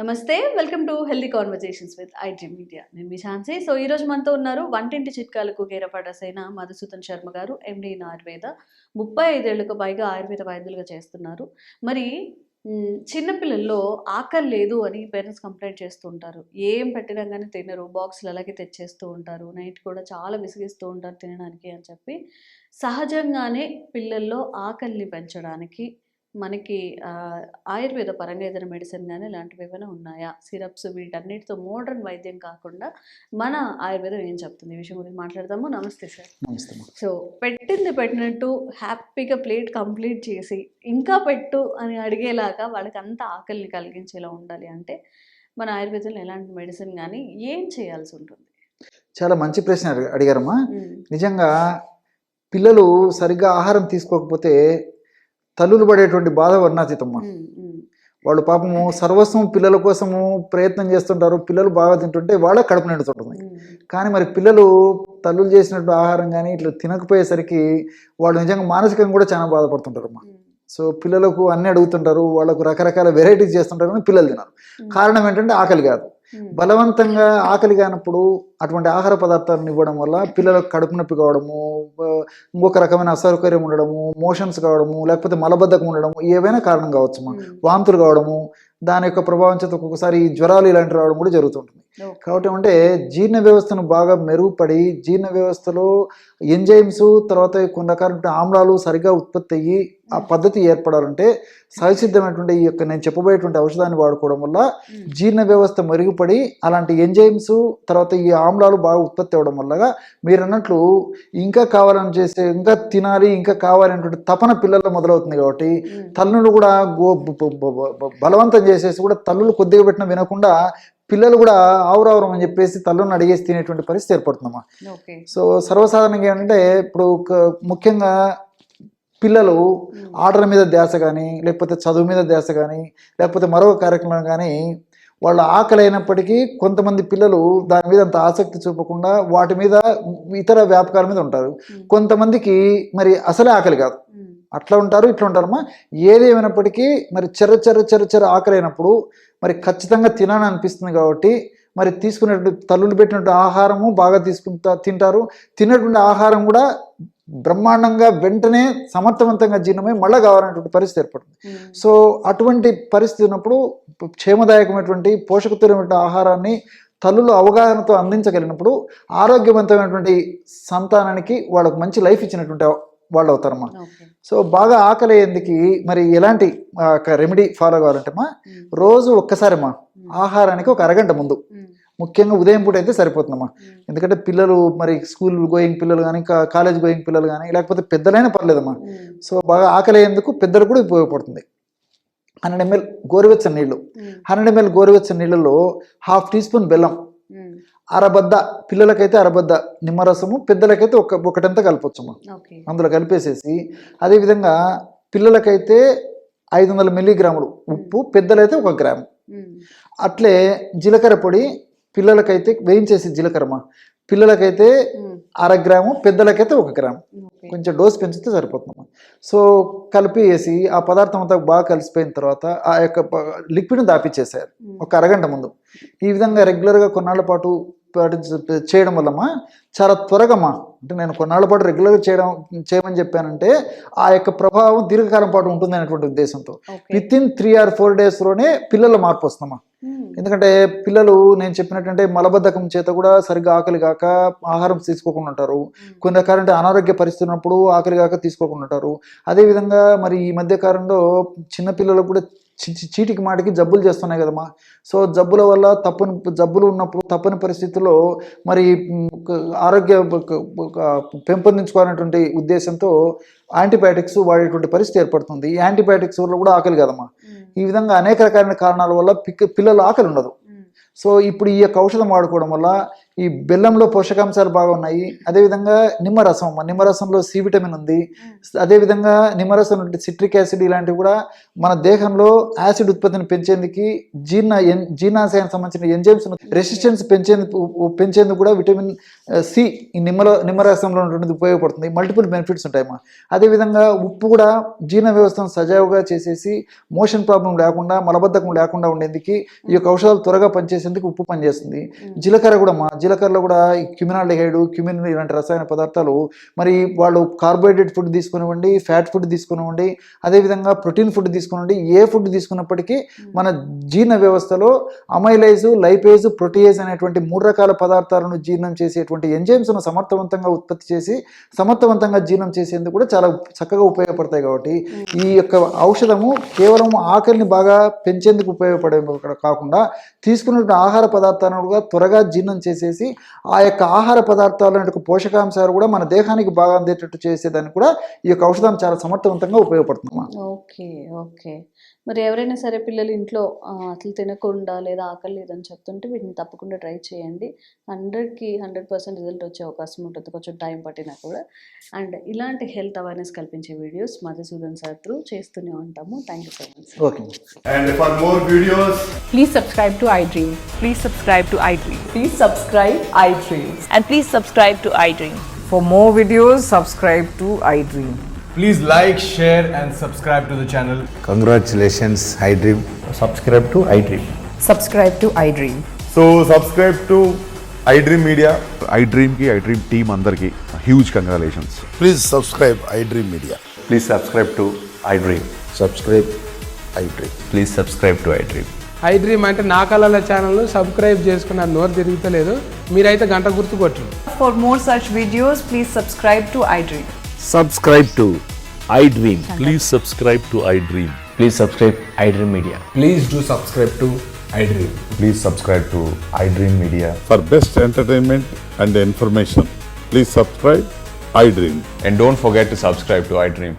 నమస్తే welcome to healthy conversations with IT media. నేను మీ Jhansi. So ఈరోజు మనతో ఉన్నారు వంటింటి చిట్కాలకు కేరపడసైన మధుసూదన్ శర్మ గారు, ఎండి ఇన్ ఆయుర్వేద. 35 ఏళ్లకు పైగా ఆయుర్వేద వైద్యులుగా చేస్తున్నారు. మరి చిన్నపిల్లల్లో ఆకలి లేదు అని పేరెంట్స్ కంప్లైంట్ చేస్తూ ఉంటారు. ఏం పెట్టినా కానీ తినరు, బాక్సులు అలాగే తెచ్చేస్తూ ఉంటారు, నైట్ కూడా చాలా విసిగిస్తూ ఉంటారు తినడానికి అని చెప్పి. సహజంగానే పిల్లల్లో ఆకలిని పెంచడానికి మనకి ఆయుర్వేద పరంగా ఏదైనా మెడిసిన్ గానీ ఇలాంటివి ఏమైనా ఉన్నాయా? సిరప్స్ వీటన్నిటితో మోడర్న్ వైద్యం కాకుండా మన ఆయుర్వేదం ఏం చెప్తుంది? ఈ విషయం గురించి మాట్లాడదాము. నమస్తే సార్. నమస్తే. సో పెట్టింది పెట్టినట్టు హ్యాపీగా ప్లేట్ కంప్లీట్ చేసి ఇంకా పెట్టు అని అడిగేలాగా వాళ్ళకి అంత ఆకలిని కలిగించేలా ఉండాలి అంటే మన ఆయుర్వేదంలో ఎలాంటి మెడిసిన్ కానీ ఏం చేయాల్సి ఉంటుంది? చాలా మంచి ప్రశ్న అడిగారమ్మా. నిజంగా పిల్లలు సరిగ్గా ఆహారం తీసుకోకపోతే తల్లులు పడేటువంటి బాధ వర్ణాతీతమ్మా. వాళ్ళు పాపము సర్వస్వం పిల్లల కోసము ప్రయత్నం చేస్తుంటారు. పిల్లలు బాగా తింటుంటే వాళ్ళ కడుపు నిండుతుంటుంది. కానీ మరి పిల్లలు తల్లులు చేసినట్టు ఆహారం కానీ ఇట్లా తినకపోయేసరికి వాళ్ళు నిజంగా మానసికంగా కూడా చాలా బాధపడుతుంటారమ్మా. సో పిల్లలకు అన్నీ అడుగుతుంటారు, వాళ్ళకు రకరకాల వెరైటీస్ చేస్తుంటారు కానీ పిల్లలు తినరు. కారణం ఏంటంటే ఆకలి కాదు. బలవంతంగా ఆకలి కానప్పుడు అటువంటి ఆహార పదార్థాలను ఇవ్వడం వల్ల పిల్లలకు కడుపు నొప్పి కావడము, ఇంకొక రకమైన అసౌకర్యం ఉండడము, మోషన్స్ కావడము, లేకపోతే మలబద్ధకం ఉండడము, ఏవైనా కారణం కావచ్చమ్మా. వాంతులు కావడము, దాని యొక్క ప్రభావం చేత ఒక్కొక్కసారి జ్వరాలు ఇలాంటి రావడం కూడా జరుగుతుంటుంది. కాబట్టి ఏమంటే జీర్ణ వ్యవస్థను బాగా మెరుగుపడి జీర్ణ వ్యవస్థలో ఎంజైమ్స్ తర్వాత కొన్ని రకాల ఆమ్లాలు సరిగా ఉత్పత్తి అయ్యి ఆ పద్ధతి ఏర్పడాలంటే సహసిద్ధమైనటువంటి ఈ యొక్క నేను చెప్పబోయేటువంటి ఔషధాన్ని వాడుకోవడం వల్ల జీర్ణ వ్యవస్థ మెరుగుపడి అలాంటి ఎంజైమ్స్ తర్వాత ఈ ఆమ్లాలు బాగా ఉత్పత్తి అవ్వడం వల్ల మీరు అన్నట్లు ఇంకా కావాలని చేస్తే ఇంకా తినాలి ఇంకా కావాలనేటువంటి తపన పిల్లల్లో మొదలవుతుంది. కాబట్టి తల్లులు కూడా బలవంతం చేసేసి కూడా తల్లులు కొద్దిగా పెట్టిన వినకుండా పిల్లలు కూడా ఆవురావురం అని చెప్పేసి తల్లులను అడిగేసి తినేటువంటి పరిస్థితి ఏర్పడుతుందమ్మా. సో సర్వసాధారణంగా ఏంటంటే ఇప్పుడు ముఖ్యంగా పిల్లలు ఆటల మీద ధ్యాస కానీ లేకపోతే చదువు మీద ధ్యాస కానీ లేకపోతే మరో కార్యక్రమం కానీ వాళ్ళ ఆకలి అయినప్పటికీ కొంతమంది పిల్లలు దాని మీద అంత ఆసక్తి చూపకుండా వాటి మీద ఇతర వ్యాపకాల మీద ఉంటారు. కొంతమందికి మరి అసలే ఆకలి కాదు, అట్లా ఉంటారు ఇట్లా ఉంటారమ్మా. ఏది ఏమైనప్పటికీ మరి చెర ఆకలి అయినప్పుడు మరి ఖచ్చితంగా తినాలని అనిపిస్తుంది. కాబట్టి మరి తీసుకునేటువంటి తల్లులు పెట్టినటువంటి ఆహారము బాగా తింటారు. తిన్నటువంటి ఆహారం కూడా బ్రహ్మాండంగా వెంటనే సమర్థవంతంగా జీర్ణమై మళ్ళీ కావాలనేటువంటి పరిస్థితి ఏర్పడుతుంది. సో అటువంటి పరిస్థితి ఉన్నప్పుడు క్షేమదాయకమైనటువంటి పోషకతులైనటువంటి ఆహారాన్ని తల్లులు అవగాహనతో అందించగలిగినప్పుడు ఆరోగ్యవంతమైనటువంటి సంతానానికి వాళ్ళకు మంచి లైఫ్ ఇచ్చినటువంటి వాళ్ళు అవుతారమ్మా. సో బాగా ఆకలి అయ్యేందుకు మరి ఎలాంటి రెమెడీ ఫాలో కావాలంటే అమ్మా, రోజు ఒక్కసారమ్మా ఆహారానికి ఒక అరగంట ముందు, ముఖ్యంగా ఉదయం పూట అయితే సరిపోతుందమ్మా. ఎందుకంటే పిల్లలు మరి స్కూల్ గోయింగ్ పిల్లలు కానీ కాలేజ్ గోయింగ్ పిల్లలు కానీ లేకపోతే పెద్దలైనా పర్లేదమ్మా. సో బాగా ఆకలి అయ్యేందుకు పెద్దలు కూడా ఉపయోగపడుతుంది. 100 ml గోరువెచ్చని నీళ్ళు, 100 ml గోరువెచ్చని నీళ్ళలో 1/2 teaspoon బెల్లం, అరబద్ద పిల్లలకైతే అరబద్ద నిమ్మరసము, పెద్దలకైతే ఒకటంతా కలపొచ్చమ్మా. అందులో కలిపేసేసి అదేవిధంగా పిల్లలకైతే 500 మిల్లీగ్రాములు ఉప్పు, పెద్దలైతే 1 గ్రాము. అట్లే జీలకర్ర పొడి పిల్లలకైతే వేయించేసి జీలకర్రమ్మా, పిల్లలకైతే 1/2 గ్రాము, పెద్దలకైతే 1 గ్రాము. కొంచెం డోస్ పెంచితే సరిపోతుందమ్మా. సో కలిపి వేసి ఆ పదార్థం అంతా బాగా కలిసిపోయిన తర్వాత ఆ యొక్క లిక్విడ్ని దాపిచ్చేసారు ఒక అరగంట ముందు. ఈ విధంగా రెగ్యులర్గా కొన్నాళ్ళ పాటు చేయడం వల్లమ్మా చాలా త్వరగమ్మా, అంటే నేను కొన్నాళ్ళ పాటు రెగ్యులర్గా చేయమని చెప్పానంటే ఆ యొక్క ప్రభావం దీర్ఘకాలం పాటు ఉంటుంది అనేటువంటి ఉద్దేశంతో విత్ ఇన్ 3 or 4 daysలోనే పిల్లల మార్పు వస్తుందమ్మా. ఎందుకంటే పిల్లలు నేను చెప్పినట్టంటే మలబద్ధకం చేత కూడా సరిగ్గా ఆకలి కాక ఆహారం తీసుకోకుండా ఉంటారు. కొన్ని రకాలంటే అనారోగ్య పరిస్థితి ఉన్నప్పుడు ఆకలి కాక తీసుకోకుండా ఉంటారు. అదేవిధంగా మరి ఈ మధ్య కాలంలో చిన్నపిల్లలకు కూడా చీటికి మాటికి జబ్బులు చేస్తున్నాయి కదమ్మా. సో జబ్బుల వల్ల జబ్బులు ఉన్నప్పుడు తప్పని పరిస్థితుల్లో మరి ఆరోగ్య పెంపొందించుకోవాలనేటువంటి ఉద్దేశంతో యాంటీబయాటిక్స్ వాడేటువంటి పరిస్థితి ఏర్పడుతుంది. ఈ యాంటీబయాటిక్స్ వల్ల కూడా ఆకలి కదమ్మా. ఈ విధంగా అనేక రకాలైన కారణాల వల్ల పిల్లలు ఆకలి ఉండదు. సో ఇప్పుడు ఈ యొక్క ఔషధం వాడుకోవడం వల్ల ఈ బెల్లంలో పోషకాంశాలు బాగా ఉన్నాయి. అదేవిధంగా నిమ్మరసంలో సి విటమిన్ ఉంది. అదేవిధంగా నిమ్మరసం సిట్రిక్ యాసిడ్ ఇలాంటివి కూడా మన దేహంలో యాసిడ్ ఉత్పత్తిని పెంచేందుకు జీర్ణాశయానికి సంబంధించిన ఎంజైమ్స్ రెసిస్టెన్స్ పెంచేందుకు కూడా విటమిన్ సి ఈ నిమ్మరసంలో ఉన్నటువంటిది ఉపయోగపడుతుంది. మల్టిపుల్ బెనిఫిట్స్ ఉంటాయమ్మా. అదేవిధంగా ఉప్పు కూడా జీర్ణ వ్యవస్థను సజావుగా చేసేసి మోషన్ ప్రాబ్లం లేకుండా మలబద్ధకం లేకుండా ఉండేందుకు ఈ యొక్క ఔషధాలు త్వరగా పనిచేసేందుకు ఉప్పు పనిచేస్తుంది. జీలకర్రలో కూడా క్యూమినాల్డిహైడ్, క్యూమిన్ ఇలాంటి రసాయన పదార్థాలు మరి వాళ్ళు కార్బోహైడ్రేట్ ఫుడ్ తీసుకునివ్వండి, ఫ్యాట్ ఫుడ్ తీసుకునివ్వండి, అదేవిధంగా ప్రోటీన్ ఫుడ్ తీసుకునివ్వండి, ఏ ఫుడ్ తీసుకున్నప్పటికీ మన జీర్ణ వ్యవస్థలో అమైలైజ్, లైపేజ్, ప్రోటీయేజ్ అనేటువంటి 3 రకాల పదార్థాలను జీర్ణం చేసేటువంటి ఎంజైమ్స్ను సమర్థవంతంగా ఉత్పత్తి చేసి సమర్థవంతంగా జీర్ణం చేసేందుకు కూడా చాలా చక్కగా ఉపయోగపడతాయి. కాబట్టి ఈ యొక్క ఔషధము కేవలం ఆకలిని బాగా పెంచేందుకు ఉపయోగపడే కాకుండా తీసుకున్న ఆహార పదార్థాలను కూడా త్వరగా జీర్ణం చేసేసి ఆ యొక్క ఆహార పదార్థాల యొక్క పోషకాంశాలు కూడా మన దేహానికి బాగా అందేటట్టు చేసేదానికి కూడా ఈ యొక్క ఔషధం చాలా సమర్థవంతంగా ఉపయోగపడుతుంది. ఓకే. మరి ఎవరైనా సరే పిల్లలు ఇంట్లో అసలు తినకుండా లేదా ఆకలి లేదని చెప్తుంటే వీటిని తప్పకుండా ట్రై చేయండి. 100% రిజల్ట్ వచ్చే అవకాశం ఉంటుంది, కొంచెం టైం పట్టినా కూడా. అండ్ ఇలాంటి హెల్త్ అవేర్నెస్ కల్పించే వీడియోస్ మధుసూదన్ సార్ త్రూ చేస్తూనే ఉంటాము. Thank you so much. Okay. And for more videos, Please subscribe to iDream. Please subscribe to iDream. Please subscribe iDream. And please subscribe to iDream. For more videos, subscribe to iDream. please like, share and subscribe to the channel. Congratulations, iDream. Subscribe to iDream. Subscribe to iDream. So subscribe to iDream Media. iDream की iDream team अंदर की huge congratulations. Please subscribe iDream Media. Please subscribe to iDream. Subscribe iDream. Please subscribe to iDream. iDream అంటే నా కళల channel subscribe చేసుకున్న నోరు తిరుగుతలేదు, మీరైతే గంట గుర్తు కొట్టండి. For more such videos, please subscribe to iDream. Subscribe to iDream. Please subscribe to iDream. Please subscribe iDream Media. Please do subscribe to iDream. Please subscribe to iDream Media. For best entertainment and information, please subscribe iDream. And don't forget to subscribe to iDream.